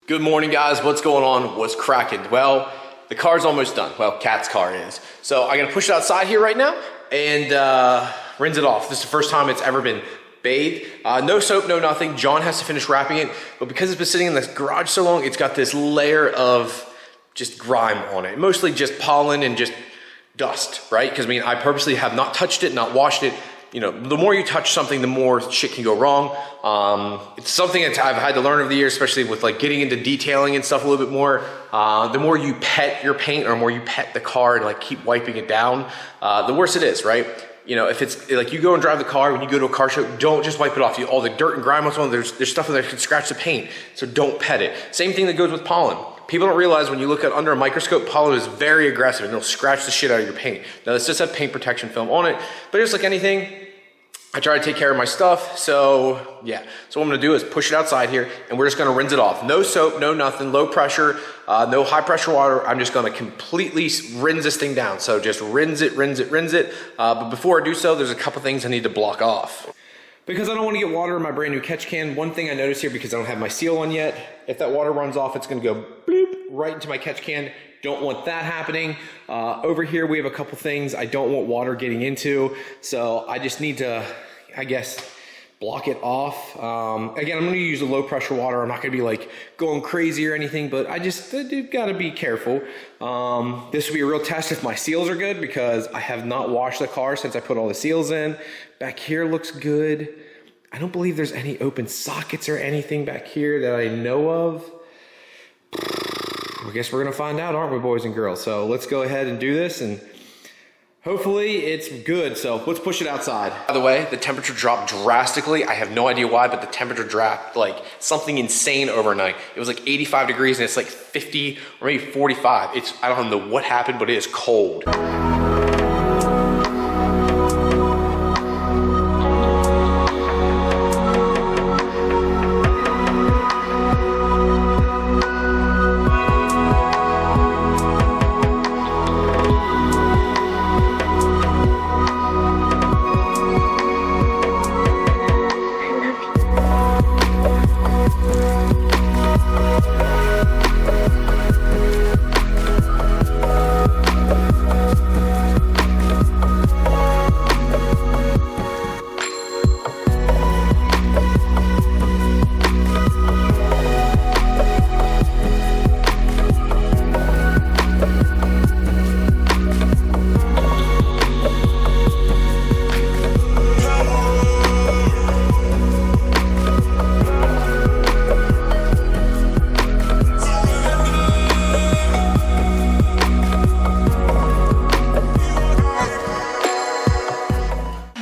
Good morning, guys. What's going on? What's cracking? Well, the car's almost done. Well, Kat's car is. So I'm gonna push it outside here right now and rinse it off. This is the first time it's ever been bathed. No soap, no nothing. John has to finish wrapping it, but because it's been sitting in this garage so long, it's got this layer of just grime on it. Mostly just pollen and just dust, right? Because I mean, I purposely have not touched it, not washed it. You know, the more you touch something, the more shit can go wrong. It's something that I've had to learn over the years, especially with like getting into detailing and stuff a little bit more. The more you pet your paint or more you pet the car and like keep wiping it down, the worse it is, right? You know, if it's like you go and drive the car, when you go to a car show, don't just wipe it off. All the dirt and grime on it, there's stuff in there that can scratch the paint, so don't pet it. Same thing that goes with pollen. People don't realize when you look at under a microscope, pollen is very aggressive and it'll scratch the shit out of your paint. Now this does have paint protection film on it, but just like anything, I try to take care of my stuff. So yeah, so what I'm gonna do is push it outside here and we're just gonna rinse it off. No soap, no nothing, low pressure, no high pressure water. I'm just gonna completely rinse this thing down. So just rinse it, rinse it, rinse it. But before I do so, there's a couple things I need to block off. Because I don't want to get water in my brand new catch can, one thing I noticed here, because I don't have my seal on yet, if that water runs off, it's gonna go bloop right into my catch can. Don't want that happening. Over here, we have a couple things I don't want water getting into, so I just need to, I guess, block it off. Again, I'm gonna use a low pressure water. I'm not gonna be like going crazy or anything, but I gotta be careful. This will be a real test if my seals are good, because I have not washed the car since I put all the seals in. Back here looks good. I don't believe there's any open sockets or anything back here that I know of. I guess we're gonna find out, aren't we, boys and girls? So let's go ahead and do this, and hopefully it's good. So let's push it outside. By the way, the temperature dropped drastically. I have no idea why, but the temperature dropped like something insane overnight. It was like 85 degrees and it's like 50 or maybe 45. I don't know what happened, but it is cold.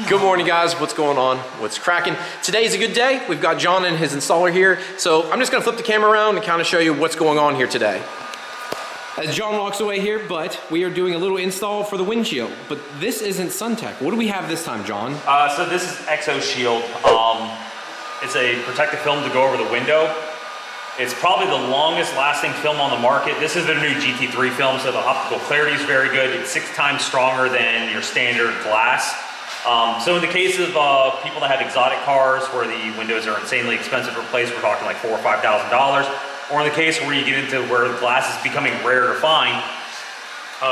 Good morning, guys. What's going on? What's cracking? Today's a good day. We've got John and his installer here. So I'm just gonna flip the camera around and kind of show you what's going on here today. As John walks away here, but we are doing a little install for the windshield. But this isn't Suntek. What do we have this time, John? So this is ExoShield. It's a protective film to go over the window. It's probably the longest lasting film on the market. This is their new GT3 film, so the optical clarity is very good. It's 6 times stronger than your standard glass. So in the case of people that have exotic cars where the windows are insanely expensive to replace, we're talking like $4,000 or $5,000, or in the case where you get into where the glass is becoming rare to find,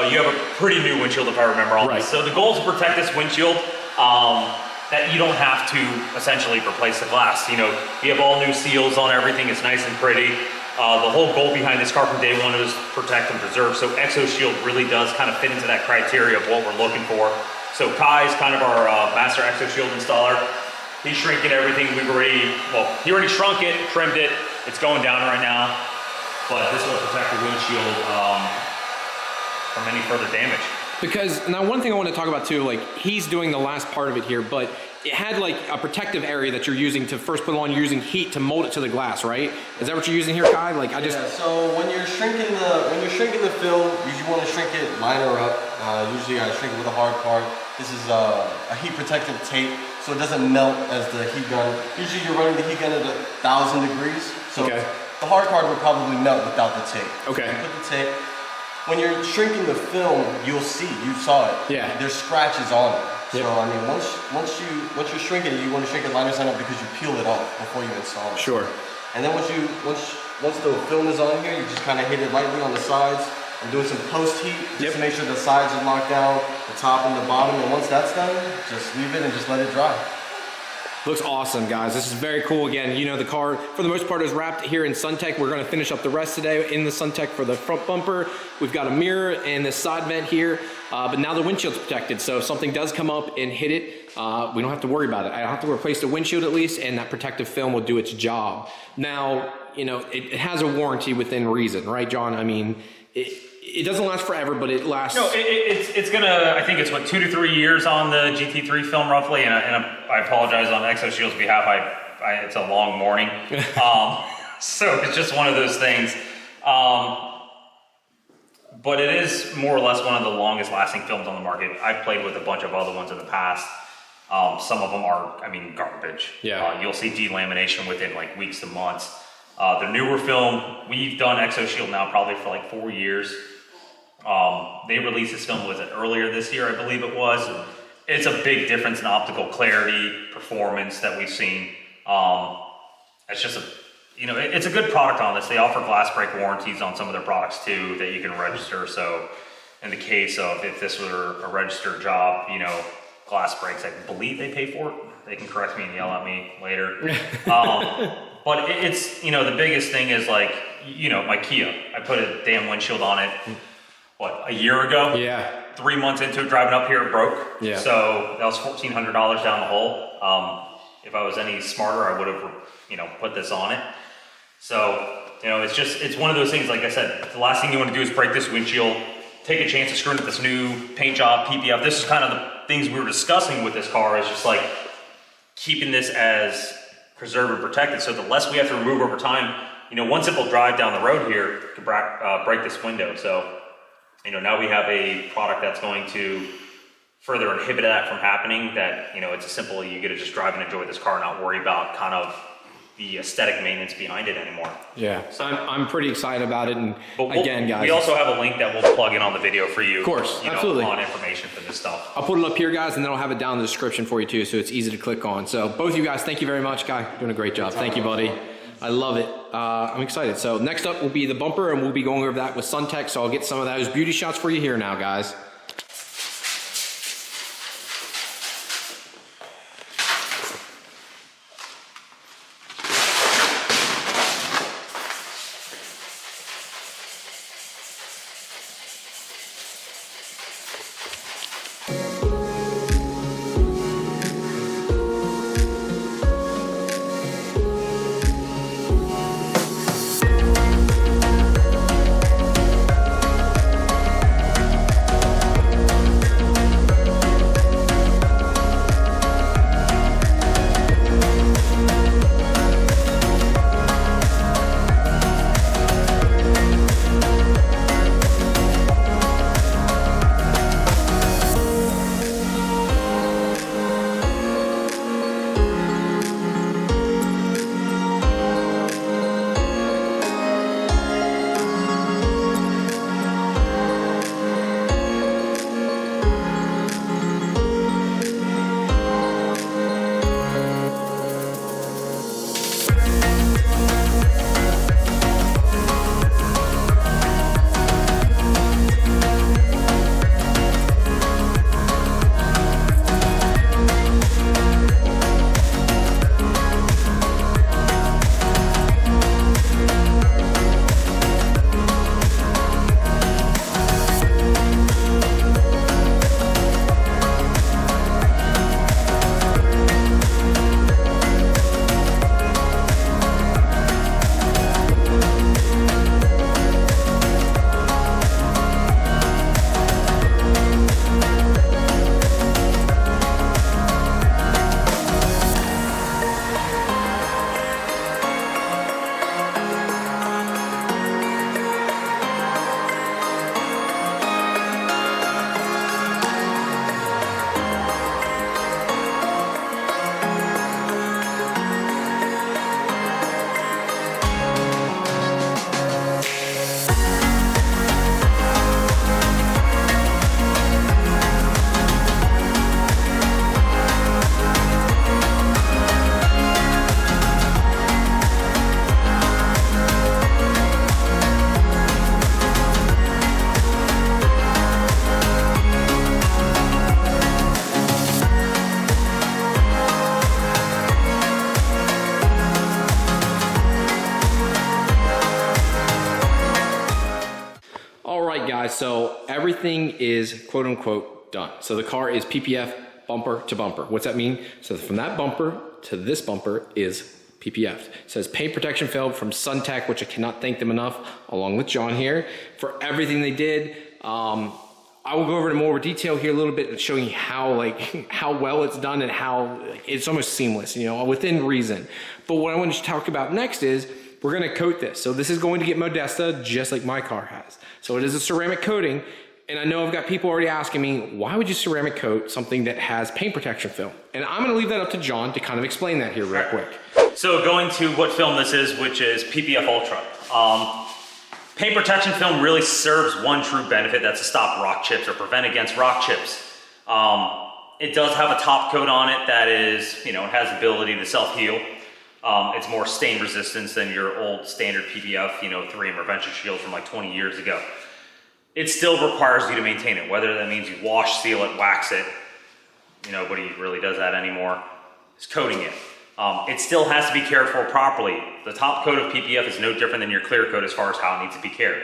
you have a pretty new windshield, if I remember all this. So the goal is to protect this windshield, that you don't have to essentially replace the glass. You know, you have all new seals on everything, it's nice and pretty. The whole goal behind this car from day one was protect and preserve, so ExoShield really does kind of fit into that criteria of what we're looking for. So Kai's kind of our master ExoShield installer. He's shrinking everything. He already shrunk it, trimmed it. It's going down right now, but this will protect the windshield from any further damage. Because now one thing I want to talk about too, like he's doing the last part of it here, but it had like a protective area that you're using to first put on, you're using heat to mold it to the glass, right? Is that what you're using here, Kai? Like Yeah, so when you're shrinking the film, you usually want to shrink it liner up. Usually I shrink it with a hard part. This is a heat protectant tape, so it doesn't melt as the heat gun. Usually you're running the heat gun at 1,000 degrees, so the hard part would probably melt without the tape. Okay. You put the tape. When you're shrinking the film, you'll see, you saw it. Yeah. There's scratches on it. Yep. So I mean, once you're shrinking it, you want to shrink it liner side up because you peel it off before you install it. Sure. And then once once the film is on here, you just kind of hit it lightly on the sides. I'm doing some post heat just to make sure the sides are locked down, the top and the bottom. And once that's done, just leave it and just let it dry. Looks awesome, guys. This is very cool. Again, you know, the car, for the most part, is wrapped here in Suntek. We're gonna finish up the rest today in the Suntek for the front bumper. We've got a mirror and this side vent here, but now the windshield's protected. So if something does come up and hit it, we don't have to worry about it. I don't have to replace the windshield at least, and that protective film will do its job. Now, you know, it has a warranty within reason, right, John? I mean, it doesn't last forever, but it lasts. No, it's gonna, I think it's what, 2 to 3 years on the GT3 film roughly, and I apologize on ExoShield's behalf, it's a long morning. So it's just one of those things. But it is more or less one of the longest lasting films on the market. I've played with a bunch of other ones in the past. Some of them are, I mean, garbage. Yeah. You'll see delamination within like weeks to months. The newer film, we've done ExoShield now probably for like 4 years. They released this film, was it earlier this year, I believe it was. It's a big difference in optical clarity, performance that we've seen. It's just it's a good product on this. They offer glass break warranties on some of their products too that you can register. So in the case of if this were a registered job, you know, glass breaks, I believe they pay for it. They can correct me and yell at me later. But it's, you know, the biggest thing is like, you know, my Kia, I put a damn windshield on it, what, a year ago? Yeah. 3 months into it, driving up here, it broke. Yeah. So that was $1,400 down the hole. If I was any smarter, I would have, you know, put this on it. So, you know, it's one of those things, like I said, the last thing you want to do is break this windshield, take a chance of screwing up this new paint job, PPF. This is kind of the things we were discussing with this car, is just like keeping this as preserved and protected. So the less we have to remove over time, you know, one simple drive down the road here can break this window. So, you know, now we have a product that's going to further inhibit that from happening, that, you know, it's a simple, you get to just drive and enjoy this car and not worry about kind of the aesthetic maintenance behind it anymore. Yeah, so I'm pretty excited about it. And again, guys, we also have a link that we'll plug in on the video for you. Of course, you absolutely. know, on information for this stuff. I'll put it up here, guys, and then I'll have it down in the description for you too, so it's easy to click on. So both of you guys, thank you very much. Guy, doing a great job. Thank you, buddy. I love it. I'm excited. So next up will be the bumper, and we'll be going over that with Suntek. So I'll get some of those beauty shots for you here now, guys. right, guys, so everything is quote unquote done. So the car is PPF bumper to bumper. What's that mean? So from that bumper to this bumper is PPF. It says paint protection film from Suntek, which I cannot thank them enough, along with John here, for everything they did. I will go over in more detail here a little bit and showing you how well it's done and how it's almost seamless, you know, within reason. But what I want to talk about next is we're going to coat this. So this is going to get Modesta just like my car has. So it is a ceramic coating. And I know I've got people already asking me, why would you ceramic coat something that has paint protection film? And I'm gonna leave that up to John to kind of explain that here real quick. So going to what film this is, which is PPF Ultra. Paint protection film really serves one true benefit, that's to stop rock chips or prevent against rock chips. It does have a top coat on it that is, you know, it has the ability to self-heal. It's more stain resistance than your old standard PPF, you know, 3M prevention shield from like 20 years ago. It still requires you to maintain it, whether that means you wash, seal it, wax it. You know, nobody really does that anymore. It's coating it. It still has to be cared for properly. The top coat of PPF is no different than your clear coat as far as how it needs to be cared.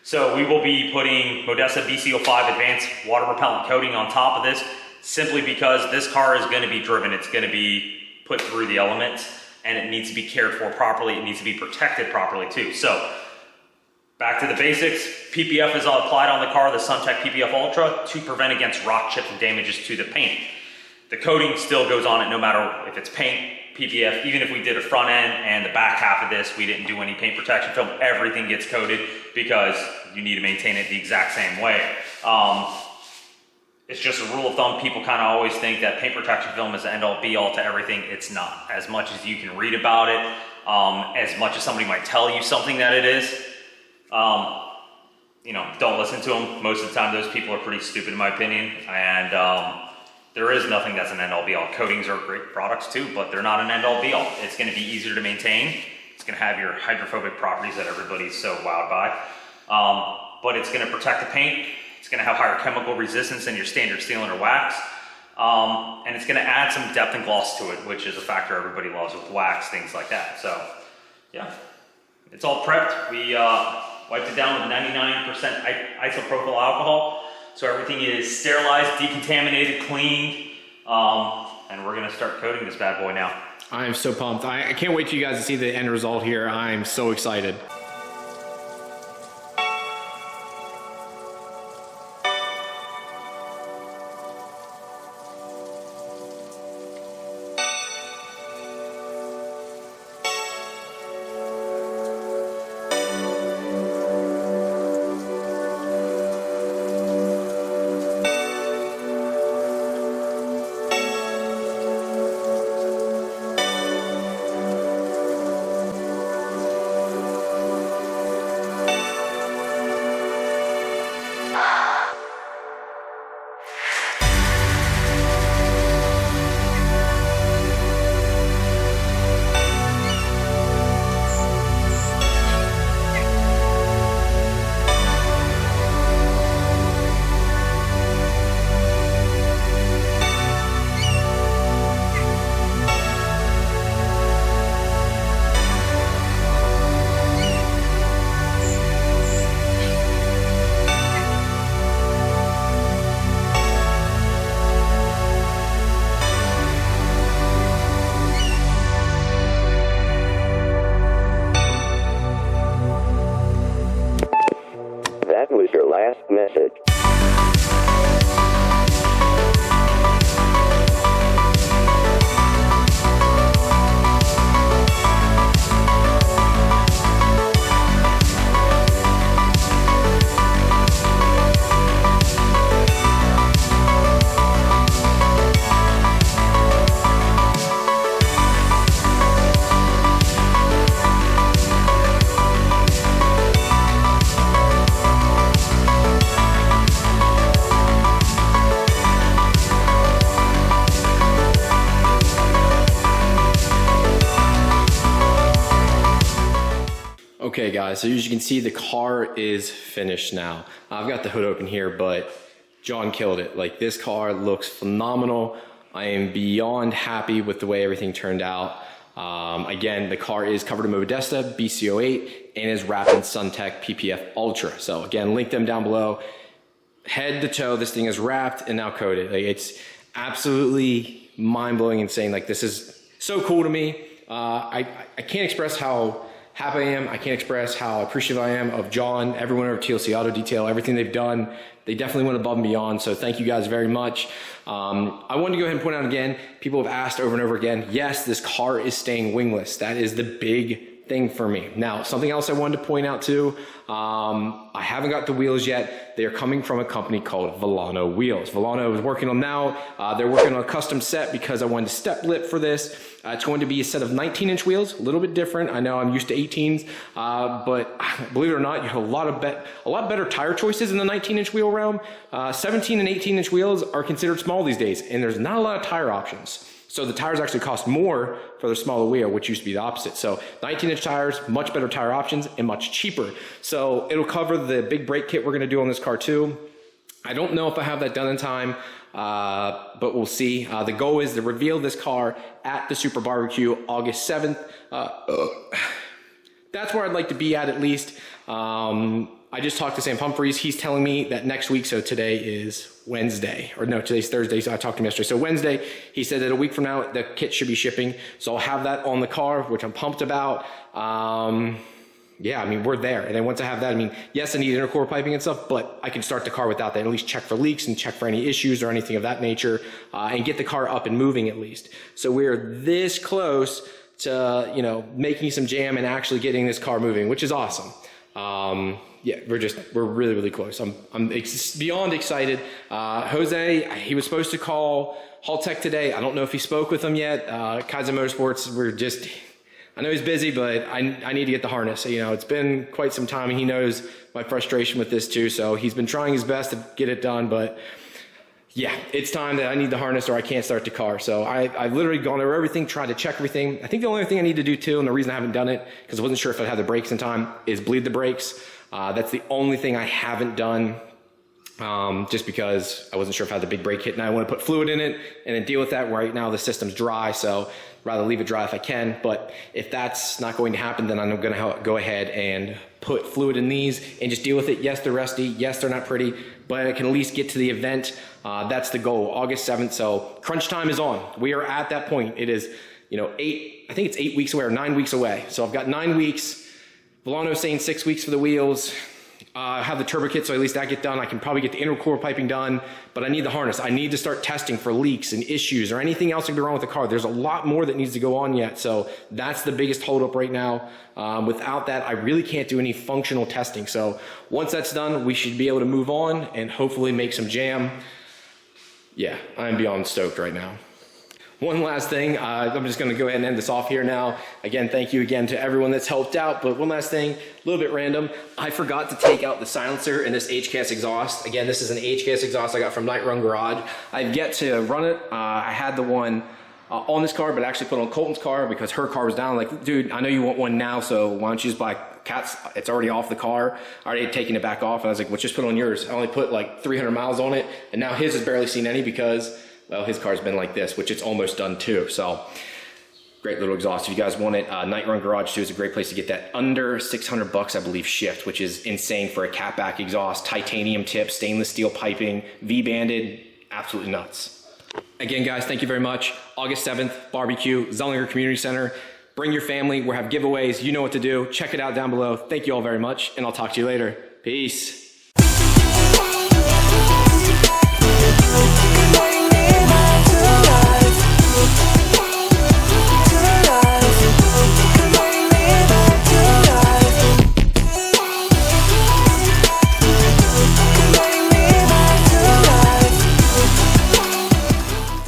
So we will be putting Modesta BC05 Advanced Water Repellent Coating on top of this, simply because this car is gonna be driven. It's gonna be put through the elements, and it needs to be cared for properly. It needs to be protected properly too. So, back to the basics, PPF is applied on the car, the Suntek PPF Ultra, to prevent against rock chips and damages to the paint. The coating still goes on it no matter if it's paint, PPF, even if we did a front end and the back half of this, we didn't do any paint protection film, everything gets coated because you need to maintain it the exact same way. It's just a rule of thumb, people kind of always think that paint protection film is the end all be all to everything. It's not. As much as you can read about it, as much as somebody might tell you something that it is, you know, don't listen to them. Most of the time, those people are pretty stupid in my opinion, and there is nothing that's an end-all be-all. Coatings are great products too, but they're not an end-all be-all. It's gonna be easier to maintain. It's gonna have your hydrophobic properties that everybody's so wowed by, but it's gonna protect the paint. It's gonna have higher chemical resistance than your standard sealant or wax, and it's gonna add some depth and gloss to it, which is a factor everybody loves with wax, things like that. So, yeah. It's all prepped. We wiped it down with 99% isopropyl alcohol. So everything is sterilized, decontaminated, cleaned, and we're gonna start coating this bad boy now. I am so pumped. I can't wait for you guys to see the end result here. I'm so excited. last message. Okay guys, so as you can see, the car is finished now. I've got the hood open here, but John killed it. Like, this car looks phenomenal. I am beyond happy with the way everything turned out. Again, the car is covered in Modesta BC08. and is wrapped in Suntek PPF Ultra. So again, link them down below. Head to toe, this thing is wrapped and now coated. Like, it's absolutely mind-blowing, insane. Like, this is so cool to me. I can't express how happy I am. I can't express how appreciative I am of John, everyone over TLC Auto Detail, everything they've done. They definitely went above and beyond, so thank you guys very much. I wanted to go ahead and point out again, people have asked over and over again, yes, this car is staying wingless. That is the big thing for me. Now, something else I wanted to point out too, I haven't got the wheels yet. They are coming from a company called Volano Wheels. Volano is working on now. They're working on a custom set because I wanted to step lip for this. It's going to be a set of 19-inch wheels, a little bit different. I know I'm used to 18s, but believe it or not, you have a lot better tire choices in the 19-inch wheel realm. 17 and 18-inch wheels are considered small these days, and there's not a lot of tire options. So the tires actually cost more for the smaller wheel, which used to be the opposite. So 19-inch tires, much better tire options and much cheaper. So it'll cover the big brake kit we're gonna do on this car too. I don't know if I have that done in time, but we'll see. The goal is to reveal this car at the Supra Barbecue August 7th. That's where I'd like to be at least. I just talked to Sam Humphreys. He's telling me that next week, so today is Wednesday, or no, today's Thursday, so I talked to him yesterday. So Wednesday, he said that a week from now, the kit should be shipping. So I'll have that on the car, which I'm pumped about. Yeah, I mean, we're there. And then once I have that, I mean, yes, I need intercore piping and stuff, but I can start the car without that, at least check for leaks and check for any issues or anything of that nature, and get the car up and moving at least. So we're this close to, you know, making some jam and actually getting this car moving, which is awesome. Yeah, we're really, really close. I'm beyond excited. Jose, he was supposed to call Haltech today. I don't know if he spoke with them yet. Kaizen Motorsports, I know he's busy, but I need to get the harness. You know, it's been quite some time, and he knows my frustration with this too. So he's been trying his best to get it done, but yeah, it's time that I need the harness or I can't start the car. So I've literally gone over everything, tried to check everything. I think the only thing I need to do too, and the reason I haven't done it, because I wasn't sure if I'd have the brakes in time, is bleed the brakes. That's the only thing I haven't done, just because I wasn't sure if I had the big brake kit, and I want to put fluid in it and then deal with that. Right now the system's dry, so rather leave it dry if I can. But if that's not going to happen, then I'm going to go ahead and put fluid in these and just deal with it. Yes, they're rusty. Yes, they're not pretty, but I can at least get to the event. That's the goal, August 7th. So crunch time is on. We are at that point. It is, you know, I think it's 8 weeks away or 9 weeks away. So I've got 9 weeks. Volano's saying 6 weeks for the wheels. I have the turbo kit, so at least that get done. I can probably get the intercore piping done, but I need the harness. I need to start testing for leaks and issues or anything else that could be wrong with the car. There's a lot more that needs to go on yet, so that's the biggest holdup right now. Without that, I really can't do any functional testing. So once that's done, we should be able to move on and hopefully make some jam. Yeah, I'm beyond stoked right now. One last thing, I'm just going to go ahead and end this off here now. Again, thank you again to everyone that's helped out, but one last thing, a little bit random. I forgot to take out the silencer in this HKS exhaust. Again, this is an HKS exhaust I got from Night Run Garage. I've yet to run it. I had the one on this car, but I actually put on Colton's car because her car was down. Like, dude, I know you want one now, so why don't you just buy Cat's? It's already off the car. I already had taken it back off, and I was like, well, just put on yours. I only put like 300 miles on it, and now his has barely seen any because, well, his car's been like this, which it's almost done too. So great little exhaust. If you guys want it, Night Run Garage too is a great place to get that under 600 bucks, I believe, shipped, which is insane for a catback exhaust, titanium tip, stainless steel piping, V-banded, absolutely nuts. Again, guys, thank you very much. August 7th, barbecue, Zellinger Community Center. Bring your family. We'll have giveaways. You know what to do. Check it out down below. Thank you all very much, and I'll talk to you later. Peace.